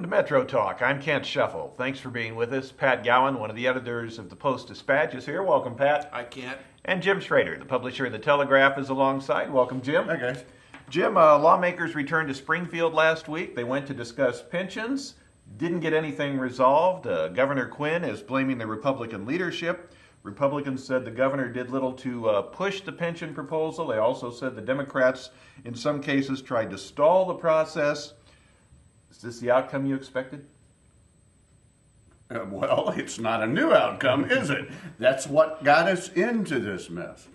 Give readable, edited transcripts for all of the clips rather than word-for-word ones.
to Metro Talk. I'm Kent Sheffield. Thanks for being with us. Pat Gowan, one of the editors of the Post-Dispatch, is here. Welcome, Pat. I can't. And Jim Schrader, the publisher of the Telegraph, is alongside. Welcome, Jim. Hi, guys. Jim, lawmakers returned to Springfield last week. They went to discuss pensions. Didn't get anything resolved. Governor Quinn is blaming the Republican leadership. Republicans said the governor did little to push the pension proposal. They also said the Democrats, in some cases, tried to stall the process. Is this the outcome you expected? Well, it's not a new outcome, is it? That's what got us into this mess.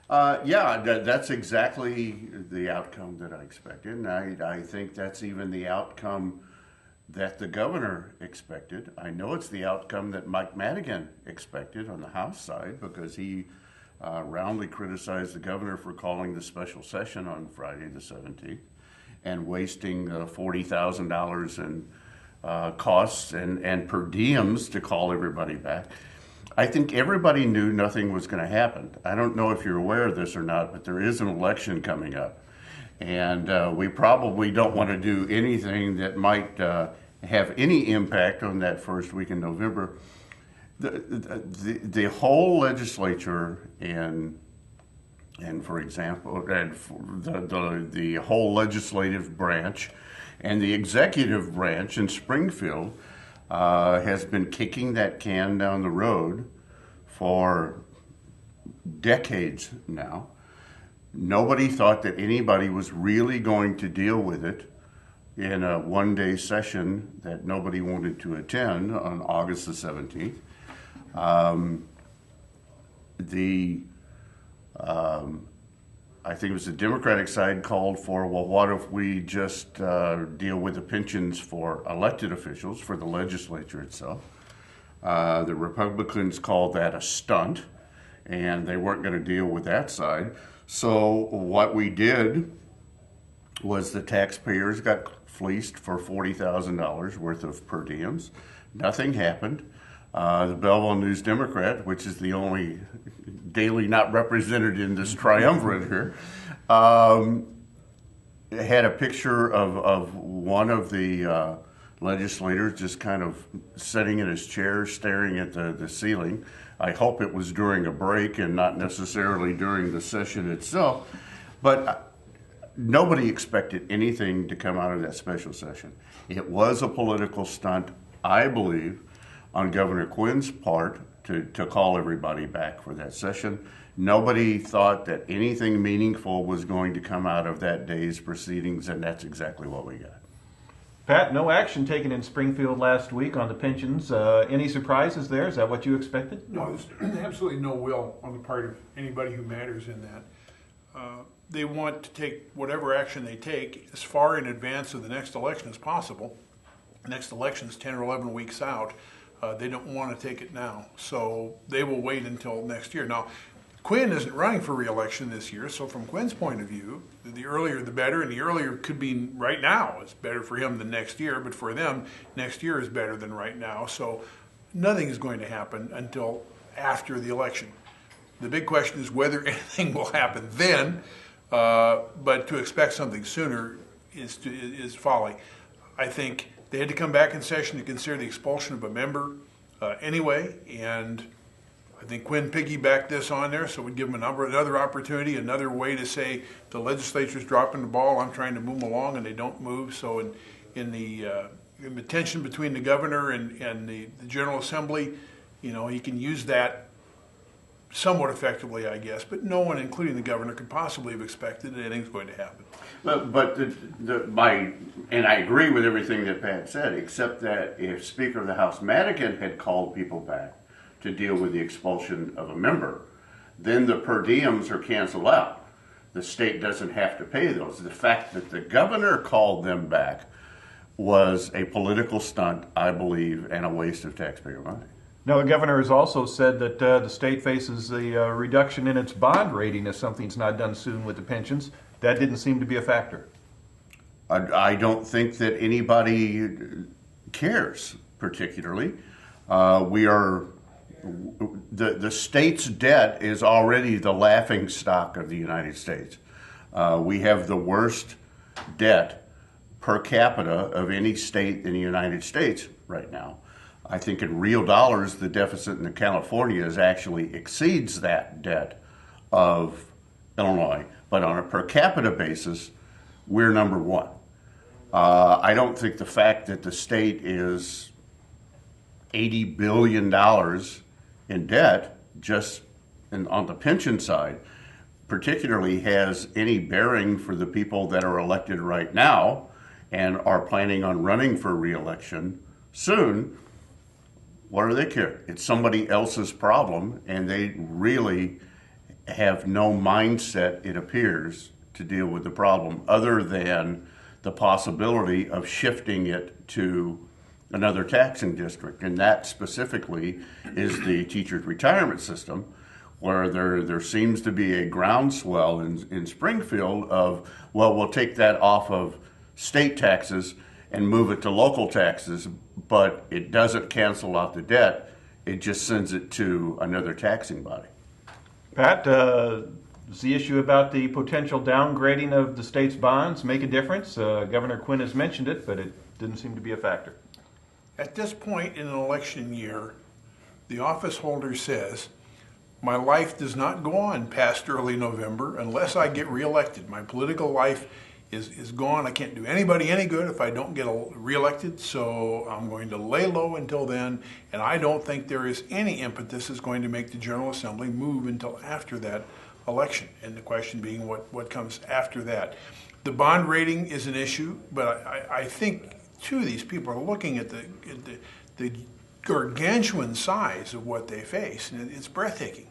That's exactly the outcome that I expected. And I think that's even the outcome that the governor expected. I know it's the outcome that Mike Madigan expected on the House side, because he roundly criticized the governor for calling the special session on Friday the 17th and wasting $40,000 in costs and per diems to call everybody back. I think everybody knew nothing was going to happen. I don't know if you're aware of this or not, but there is an election coming up. And we probably don't want to do anything that might have any impact on that first week in November. The whole legislature and for example, the whole legislative branch and the executive branch in Springfield has been kicking that can down the road for decades now. Nobody thought that anybody was really going to deal with it in a one-day session that nobody wanted to attend on August the 17th. I think it was the Democratic side called for, well, what if we just deal with the pensions for elected officials, for the legislature itself? The Republicans called that a stunt, and they weren't going to deal with that side. So what we did was the taxpayers got fleeced for $40,000 worth of per diems. Nothing happened. The Belleville News Democrat, which is the only daily not represented in this triumvirate here, had a picture of one of the legislators just kind of sitting in his chair staring at the ceiling. I hope it was during a break and not necessarily during the session itself. But nobody expected anything to come out of that special session. It was a political stunt, I believe, on Governor Quinn's part to call everybody back for that session. Nobody thought that anything meaningful was going to come out of that day's proceedings, and that's exactly what we got. Pat, no action taken in Springfield last week on the pensions. Any surprises there? Is that what you expected? No, there's absolutely no will on the part of anybody who matters in that. They want to take whatever action they take as far in advance of the next election as possible. The next election is 10 or 11 weeks out. They don't want to take it now, so they will wait until next year. Now, Quinn isn't running for re-election this year, so from Quinn's point of view, the earlier the better, and the earlier could be right now. It's better for him than next year, but for them, next year is better than right now. So nothing is going to happen until after the election. The big question is whether anything will happen then, but to expect something sooner is folly. I think they had to come back in session to consider the expulsion of a member anyway, and I think Quinn piggybacked this on there, so we'd give him another opportunity, another way to say the legislature's dropping the ball, I'm trying to move them along, and they don't move. So in the tension between the governor and the General Assembly, he can use that somewhat effectively, I guess, but no one, including the governor, could possibly have expected that anything's going to happen. But and I agree with everything that Pat said, except that if Speaker of the House Madigan had called people back to deal with the expulsion of a member, then the per diems are canceled out. The state doesn't have to pay those. The fact that the governor called them back was a political stunt, I believe, and a waste of taxpayer money. Now, the governor has also said that the state faces a reduction in its bond rating if something's not done soon with the pensions. That didn't seem to be a factor. I don't think that anybody cares particularly. The state's debt is already the laughing stock of the United States. We have the worst debt per capita of any state in the United States right now. I think in real dollars, the deficit in California actually exceeds that debt of Illinois. But on a per capita basis, we're number one. I don't think the fact that the state is $80 billion in debt just on the pension side particularly has any bearing for the people that are elected right now and are planning on running for re-election soon. What do they care? It's somebody else's problem, and they really have no mindset, it appears, to deal with the problem other than the possibility of shifting it to another taxing district. And that specifically is the teachers' retirement system, where there seems to be a groundswell in Springfield of, well, we'll take that off of state taxes and move it to local taxes, but it doesn't cancel out the debt. It just sends it to another taxing body. Pat, does the issue about the potential downgrading of the state's bonds make a difference? Governor Quinn has mentioned it, but it didn't seem to be a factor. At this point in an election year, the office holder says, my life does not go on past early November unless I get reelected. My political life is gone. I can't do anybody any good if I don't get reelected, so I'm going to lay low until then, and I don't think there is any impetus is going to make the General Assembly move until after that election, and the question being what comes after that. The bond rating is an issue, but I think, too, these people are looking at the gargantuan size of what they face, and it's breathtaking.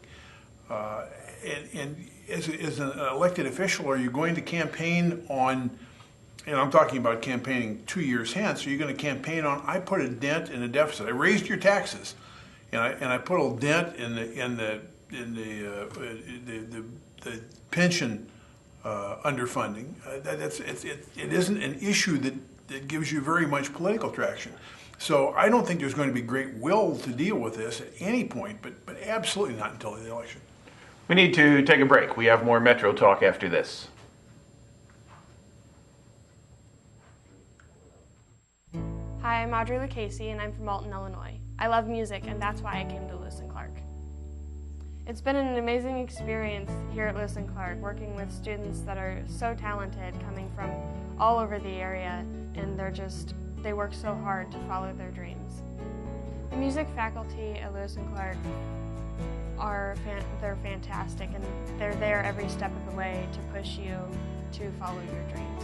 And as an elected official, are you going to campaign on, and I'm talking about campaigning 2 years hence, are you going to campaign on, I put a dent in the deficit, I raised your taxes, and I put a dent in the pension underfunding. It isn't an issue that gives you very much political traction. So I don't think there's going to be great will to deal with this at any point, but absolutely not until the election. We need to take a break. We have more Metro Talk after this. Hi, I'm Audrey Lucchese, and I'm from Alton, Illinois. I love music, and that's why I came to Lewis & Clark. It's been an amazing experience here at Lewis & Clark, working with students that are so talented, coming from all over the area, and they work so hard to follow their dreams. The music faculty at Lewis & Clark they're fantastic, and they're there every step of the way to push you to follow your dreams.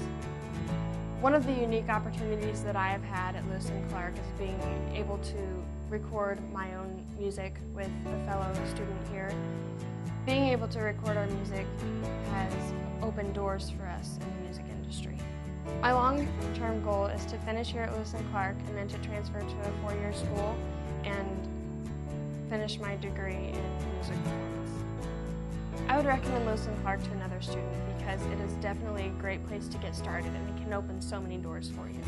One of the unique opportunities that I have had at Lewis & Clark is being able to record my own music with a fellow student here. Being able to record our music has opened doors for us in the music industry. My long-term goal is to finish here at Lewis & Clark and then to transfer to a four-year school and finish my degree in music performance. I would recommend Lewis & Clark to another student because it is definitely a great place to get started and it can open so many doors for you.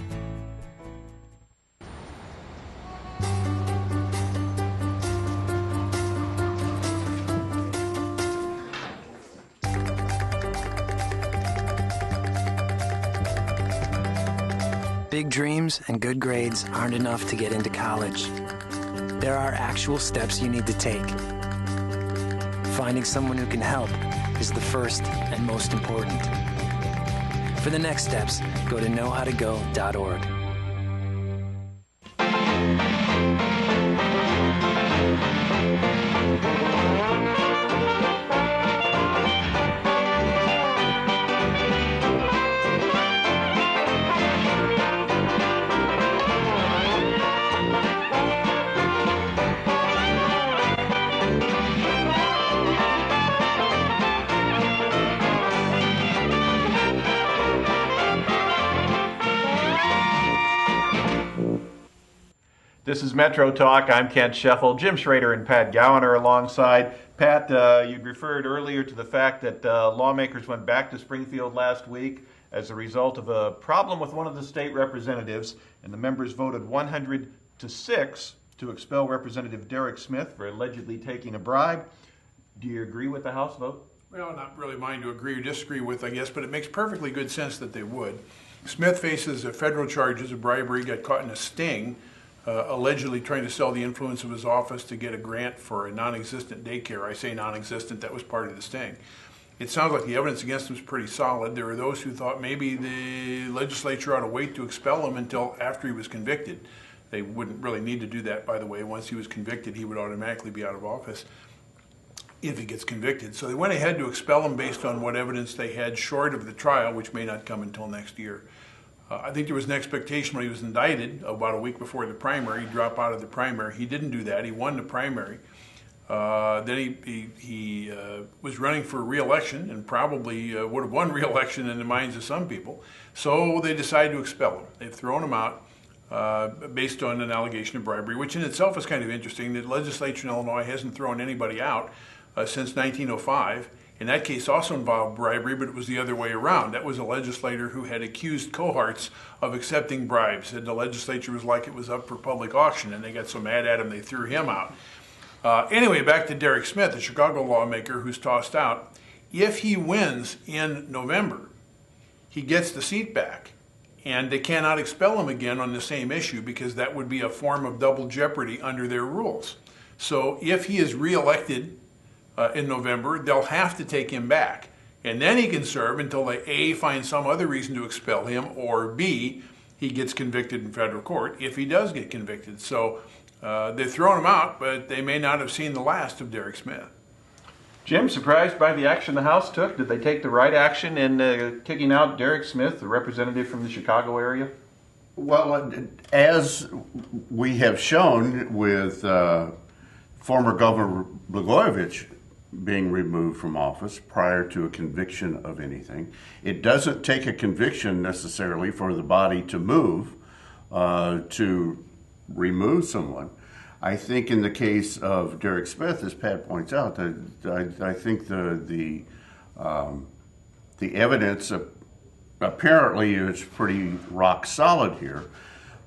Big dreams and good grades aren't enough to get into college. There are actual steps you need to take. Finding someone who can help is the first and most important. For the next steps, go to knowhowtogo.org. This is Metro Talk. I'm Kent Sheffield. Jim Schrader and Pat Gowan are alongside. Pat, you referred earlier to the fact that lawmakers went back to Springfield last week as a result of a problem with one of the state representatives, and the members voted 100-6 to expel Representative Derek Smith for allegedly taking a bribe. Do you agree with the House vote? Well, not really mine to agree or disagree with, I guess, but it makes perfectly good sense that they would. Smith faces federal charges of bribery, got caught in a sting, allegedly trying to sell the influence of his office to get a grant for a non-existent daycare. I say non-existent, that was part of the sting. It sounds like the evidence against him is pretty solid. There were those who thought maybe the legislature ought to wait to expel him until after he was convicted. They wouldn't really need to do that, by the way. Once he was convicted, he would automatically be out of office if he gets convicted. So they went ahead to expel him based on what evidence they had short of the trial, which may not come until next year. I think there was an expectation when he was indicted about a week before the primary, he'd drop out of the primary. He didn't do that. He won the primary. Then he was running for re-election and probably would have won re-election in the minds of some people. So they decided to expel him. They've thrown him out based on an allegation of bribery, which in itself is kind of interesting. The legislature in Illinois hasn't thrown anybody out since 1905. In that case also involved bribery, but it was the other way around. That was a legislator who had accused cohorts of accepting bribes. And the legislature was like it was up for public auction, and they got so mad at him they threw him out. Anyway, back to Derek Smith, the Chicago lawmaker who's tossed out. If he wins in November, he gets the seat back, and they cannot expel him again on the same issue because that would be a form of double jeopardy under their rules. So if he is reelected in November, they'll have to take him back. And then he can serve until they A, find some other reason to expel him, or B, he gets convicted in federal court if he does get convicted. So they've thrown him out, but they may not have seen the last of Derek Smith. Jim, surprised by the action the House took? Did they take the right action in kicking out Derek Smith, the representative from the Chicago area? Well, as we have shown with former Governor Blagojevich being removed from office prior to a conviction of anything, it doesn't take a conviction necessarily for the body to move to remove someone. I think in the case of Derek Smith, as Pat points out, I think the evidence apparently is pretty rock solid here,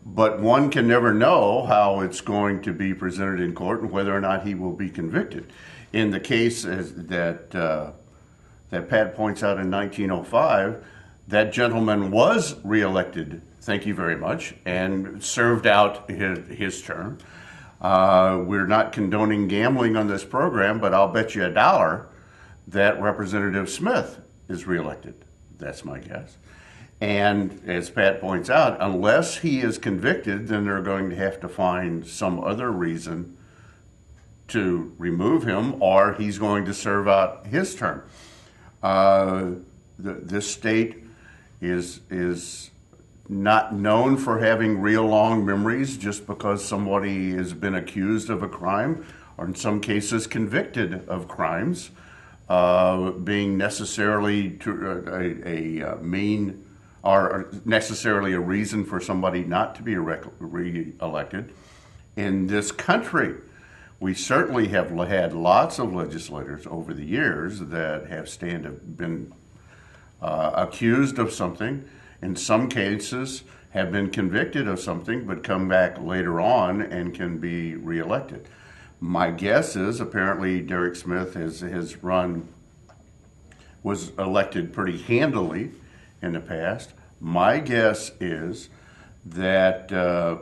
but one can never know how it's going to be presented in court and whether or not he will be convicted. In the case that Pat points out in 1905, that gentleman was reelected, thank you very much, and served out his term. We're not condoning gambling on this program, but I'll bet you $1 that Representative Smith is reelected. That's my guess. And as Pat points out, unless he is convicted, then they're going to have to find some other reason to remove him, or he's going to serve out his term. This state is not known for having real long memories just because somebody has been accused of a crime, or in some cases convicted of crimes, being necessarily a mean or necessarily a reason for somebody not to be re-elected. In this country, we certainly have had lots of legislators over the years that have been accused of something, in some cases have been convicted of something, but come back later on and can be reelected. My guess is apparently Derek Smith was elected pretty handily in the past. My guess is that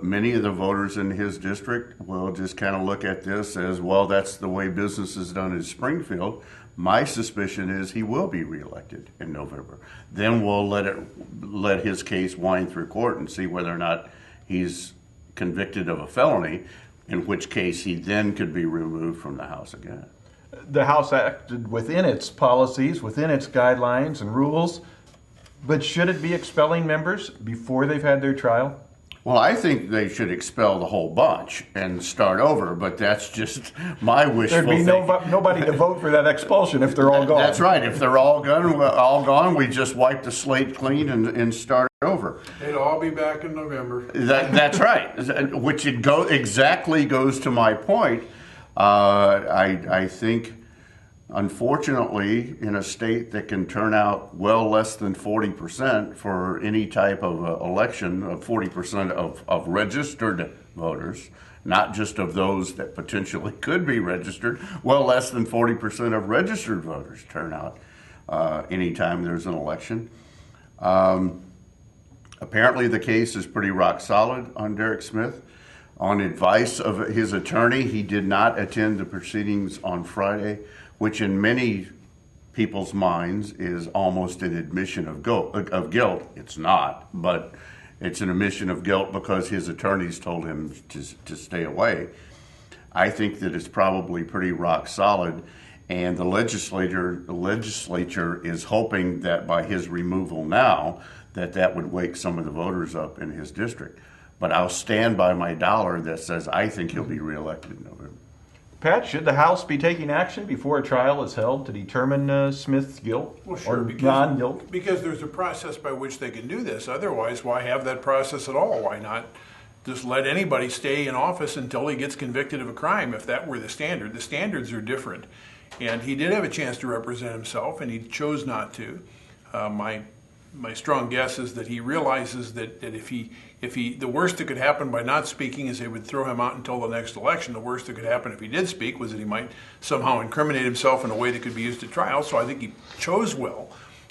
many of the voters in his district will just kind of look at this as, well, that's the way business is done in Springfield. My suspicion is he will be reelected in November. Then we'll let his case wind through court and see whether or not he's convicted of a felony, in which case he then could be removed from the House again. The House acted within its policies, within its guidelines and rules, but should it be expelling members before they've had their trial? Well, I think they should expel the whole bunch and start over, but that's just my wishful thinking. There'd be nobody to vote for that expulsion if they're all gone. That's right. If they're all gone, we just wipe the slate clean and start over. They'd all be back in November. That's right. Which exactly goes to my point. I think, unfortunately, in a state that can turn out well less than 40% for any type of election, of 40% of registered voters, not just of those that potentially could be registered, well less than 40% of registered voters turn out anytime there's an election. Apparently the case is pretty rock solid on Derek Smith. On advice of his attorney, he did not attend the proceedings on Friday, which in many people's minds is almost an admission of guilt. It's not, but it's an admission of guilt because his attorneys told him to stay away. I think that it's probably pretty rock solid, and the legislature is hoping that by his removal now, that would wake some of the voters up in his district. But I'll stand by my dollar that says I think he'll be reelected in November. Pat, should the House be taking action before a trial is held to determine Smith's guilt or non-guilt? Because there's a process by which they can do this. Otherwise, why have that process at all? Why not just let anybody stay in office until he gets convicted of a crime, if that were the standard? The standards are different. And he did have a chance to represent himself, and he chose not to. My strong guess is that he realizes that if he the worst that could happen by not speaking is they would throw him out until the next election. The worst that could happen if he did speak was that he might somehow incriminate himself in a way that could be used at trial. So I think he chose well.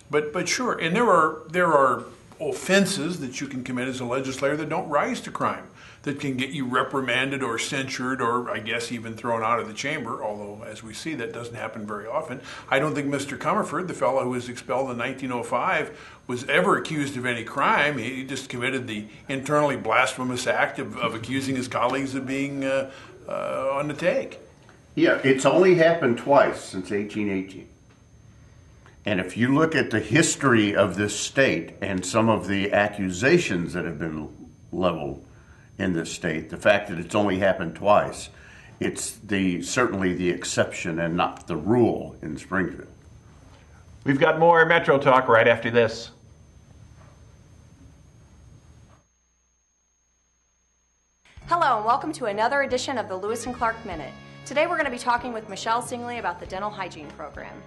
But sure, and there are offenses that you can commit as a legislator that don't rise to crime, that can get you reprimanded or censured or I guess even thrown out of the chamber, although as we see that doesn't happen very often. I don't think Mr. Comerford, the fellow who was expelled in 1905, was ever accused of any crime. He just committed the internally blasphemous act of accusing his colleagues of being on the take. Yeah, it's only happened twice since 1818. And if you look at the history of this state and some of the accusations that have been leveled in this state, the fact that it's only happened twice, it's certainly the exception and not the rule in Springfield. We've got more Metro Talk right after this. Hello and welcome to another edition of the Lewis and Clark Minute. Today we're going to be talking with Michelle Singley about the dental hygiene program.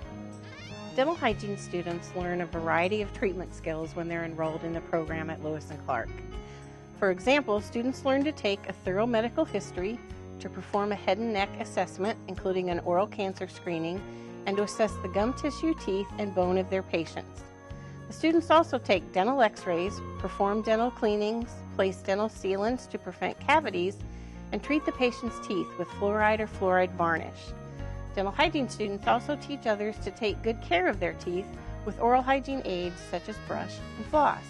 Dental hygiene students learn a variety of treatment skills when they're enrolled in the program at Lewis and Clark. For example, students learn to take a thorough medical history, to perform a head and neck assessment, including an oral cancer screening, and to assess the gum tissue, teeth, and bone of their patients. The students also take dental x-rays, perform dental cleanings, place dental sealants to prevent cavities, and treat the patient's teeth with fluoride or fluoride varnish. Dental hygiene students also teach others to take good care of their teeth with oral hygiene aids such as brush and floss.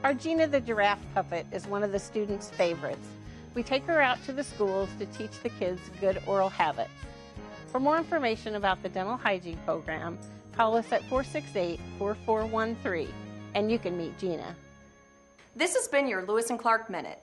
Our Gina the giraffe puppet is one of the students' favorites. We take her out to the schools to teach the kids good oral habits. For more information about the dental hygiene program, call us at 468-4413 and you can meet Gina. This has been your Lewis and Clark Minute.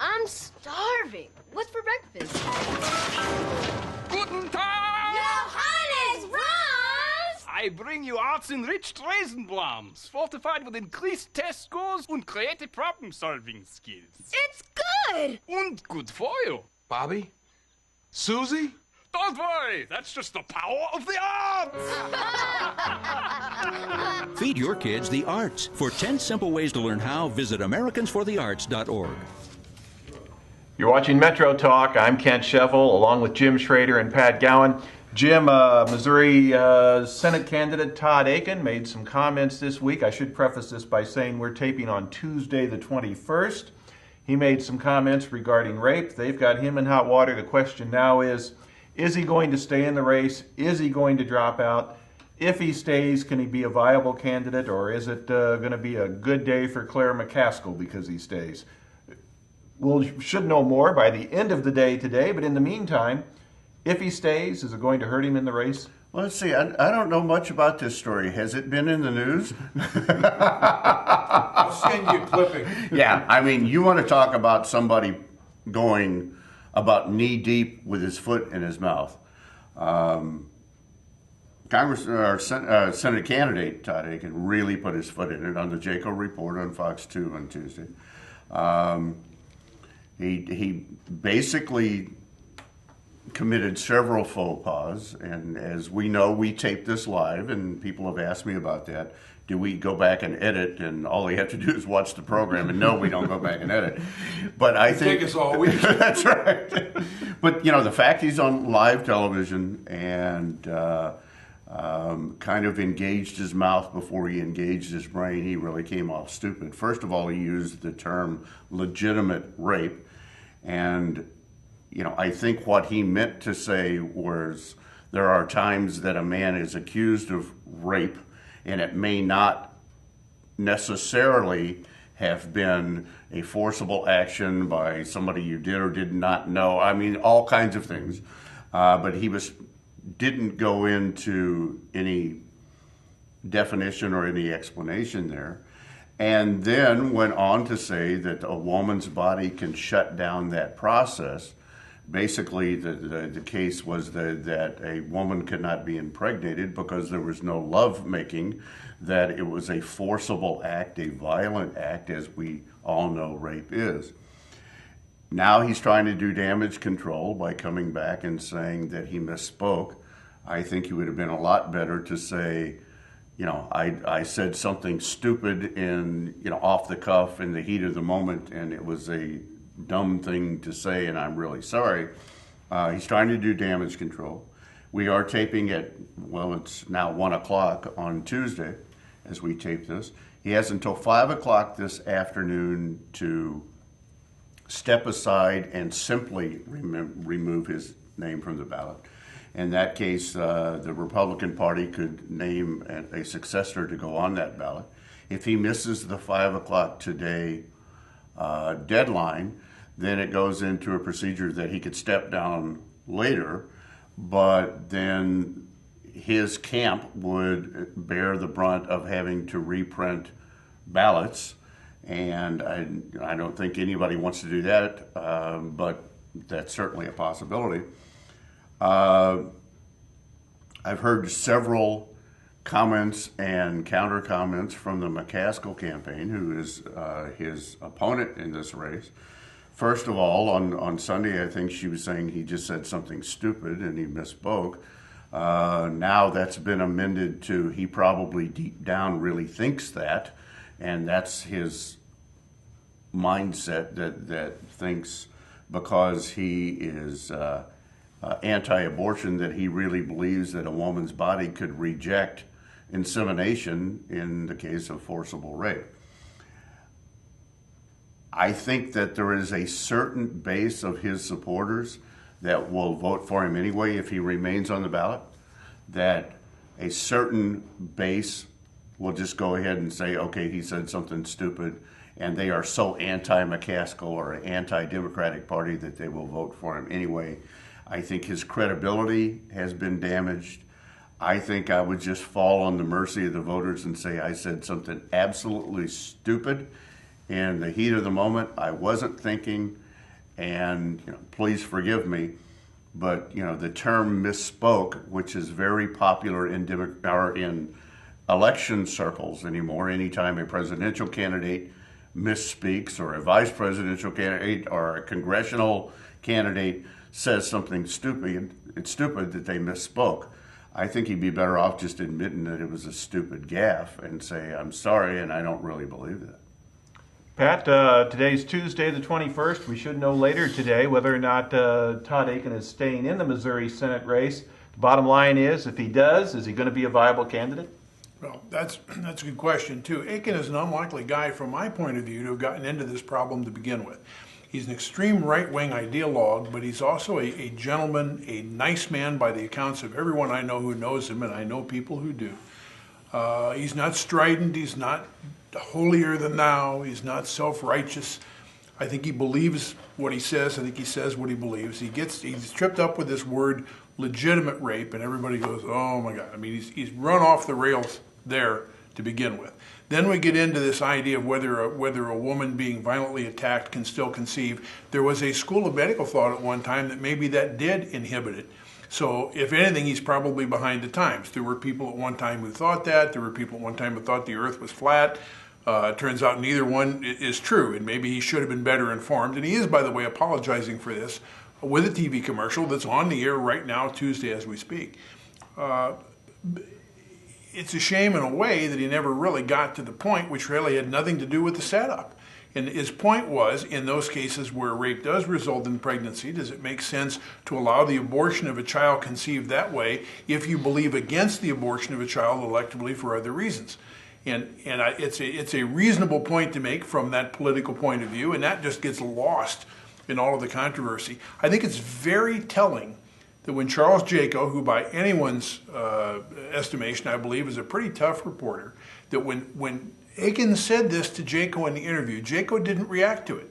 I'm starving. What's for breakfast? Guten Tag! Johannes Brahms! I bring you arts-enriched Raisinblams, fortified with increased test scores and creative problem-solving skills. It's good! And good for you. Bobby? Susie? Don't worry, that's just the power of the arts! Feed your kids the arts. For 10 simple ways to learn how, visit AmericansForTheArts.org. You're watching Metro Talk. I'm Kent Sheffield, along with Jim Schrader and Pat Gowan. Jim, Missouri Senate candidate Todd Akin made some comments this week. I should preface this by saying we're taping on Tuesday the 21st. He made some comments regarding rape. They've got him in hot water. The question now is he going to stay in the race? Is he going to drop out? If he stays, can he be a viable candidate, or is it going to be a good day for Claire McCaskill because he stays? We should know more by the end of the day today, but in the meantime, if he stays, is it going to hurt him in the race? Well, let's see. I don't know much about this story. Has it been in the news? I'll send you a clipping. Yeah, I mean, you want to talk about somebody going about knee deep with his foot in his mouth. Senate candidate Todd Akin really put his foot in it on the JACO report on Fox 2 on Tuesday. He basically committed several faux pas, and as we know, we tape this live, and people have asked me about that. Do we go back and edit, and all they have to do is watch the program? And no, we don't go back and edit. But I think take us all week. That's right. But the fact he's on live television and kind of engaged his mouth before he engaged his brain, he really came off stupid. First of all, he used the term legitimate rape, and I think what he meant to say was there are times that a man is accused of rape, and it may not necessarily have been a forcible action by somebody you did or did not know. I mean, all kinds of things. But he didn't go into any definition or any explanation there. And then went on to say that a woman's body can shut down that process. Basically, the case was that a woman could not be impregnated because there was no love making, that it was a forcible act, a violent act, as we all know rape is. Now he's trying to do damage control by coming back and saying that he misspoke. I think he would have been a lot better to say, I said something stupid and, off the cuff in the heat of the moment, and it was a dumb thing to say, and I'm really sorry. He's trying to do damage control. We are taping at, it's now 1 o'clock on Tuesday as we tape this. He has until 5 o'clock this afternoon to step aside and simply remove his name from the ballot. In that case, the Republican Party could name a successor to go on that ballot. If he misses the 5 o'clock today deadline, then it goes into a procedure that he could step down later, but then his camp would bear the brunt of having to reprint ballots, and I don't think anybody wants to do that, but that's certainly a possibility. I've heard several comments and counter comments from the McCaskill campaign, who is his opponent in this race. First of all, on Sunday, I think she was saying he just said something stupid and he misspoke. Now that's been amended to he probably deep down really thinks that, and that's his mindset that thinks because he is anti-abortion that he really believes that a woman's body could reject insemination in the case of forcible rape. I think that there is a certain base of his supporters that will vote for him anyway if he remains on the ballot, that a certain base will just go ahead and say, okay, he said something stupid, and they are so anti-McCaskill or anti-Democratic Party that they will vote for him anyway. I think his credibility has been damaged. I think I would just fall on the mercy of the voters and say I said something absolutely stupid in the heat of the moment. I wasn't thinking, and please forgive me, but the term misspoke, which is very popular in election circles anymore. Anytime a presidential candidate misspeaks, or a vice presidential candidate, or a congressional candidate says something stupid, it's stupid that they misspoke. I think he'd be better off just admitting that it was a stupid gaffe and say, I'm sorry, and I don't really believe that. Pat, today's Tuesday the 21st. We should know later today whether or not Todd Akin is staying in the Missouri Senate race. The bottom line is, if he does, is he going to be a viable candidate? Well, that's a good question, too. Akin is an unlikely guy, from my point of view, to have gotten into this problem to begin with. He's an extreme right-wing ideologue, but he's also a gentleman, a nice man by the accounts of everyone I know who knows him, and I know people who do. He's not strident. He's not holier than thou. He's not self-righteous. I think he believes what he says. I think he says what he believes. He's tripped up with this word legitimate rape, and everybody goes, oh my God. I mean, he's run off the rails there to begin with. Then we get into this idea of whether a woman being violently attacked can still conceive. There was a school of medical thought at one time that maybe that did inhibit it. So if anything, he's probably behind the times. There were people at one time who thought that. There were people at one time who thought the earth was flat. It turns out neither one is true, and maybe he should have been better informed. And he is, by the way, apologizing for this with a TV commercial that's on the air right now, Tuesday, as we speak. It's a shame in a way that he never really got to the point, which really had nothing to do with the setup. And his point was, in those cases where rape does result in pregnancy, does it make sense to allow the abortion of a child conceived that way if you believe against the abortion of a child electively for other reasons? It's a reasonable point to make from that political point of view, and that just gets lost in all of the controversy. I think it's very telling that when Charles Jaco, who by anyone's estimation I believe is a pretty tough reporter, that when Akin said this to Jaco in the interview, Jaco didn't react to it.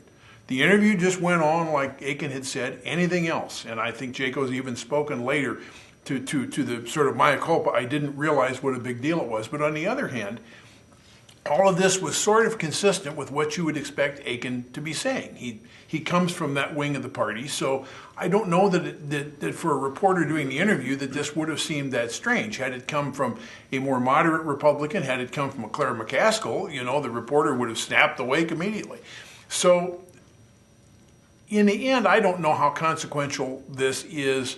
The interview just went on like Akin had said anything else, and I think Jaco's even spoken later to the sort of mea culpa, I didn't realize what a big deal it was. But on the other hand, all of this was sort of consistent with what you would expect Akin to be saying. He comes from that wing of the party, so I don't know that for a reporter doing the interview that this would have seemed that strange. Had it come from a more moderate Republican, had it come from a Claire McCaskill, the reporter would have snapped awake immediately. So in the end, I don't know how consequential this is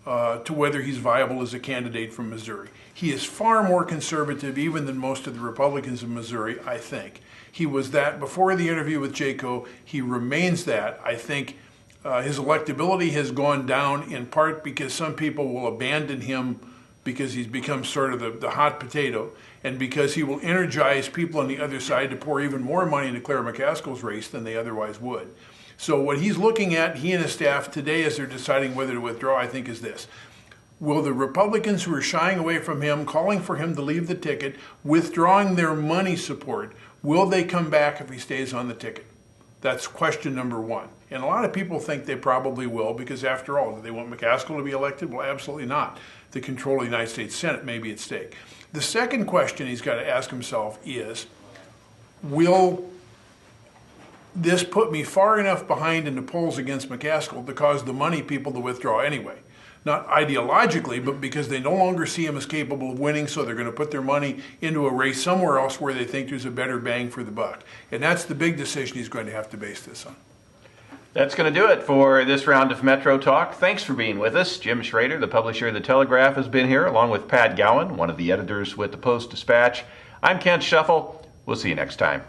to whether he's viable as a candidate from Missouri. He is far more conservative even than most of the Republicans in Missouri, I think. He was that before the interview with Jaco. He remains that. I think his electability has gone down in part because some people will abandon him because he's become sort of the hot potato, and because he will energize people on the other side to pour even more money into Claire McCaskill's race than they otherwise would. So what he's looking at, he and his staff today as they're deciding whether to withdraw, I think is this. Will the Republicans who are shying away from him, calling for him to leave the ticket, withdrawing their money support, will they come back if he stays on the ticket? That's question number one. And a lot of people think they probably will because after all, do they want McCaskill to be elected? Well, absolutely not. The control of the United States Senate may be at stake. The second question he's got to ask himself is, will this put me far enough behind in the polls against McCaskill to cause the money people to withdraw anyway? Not ideologically, but because they no longer see him as capable of winning, so they're going to put their money into a race somewhere else where they think there's a better bang for the buck. And that's the big decision he's going to have to base this on. That's going to do it for this round of Metro Talk. Thanks for being with us. Jim Schrader, the publisher of The Telegraph, has been here, along with Pat Gowan, one of the editors with the Post-Dispatch. I'm Kent Sheffield. We'll see you next time.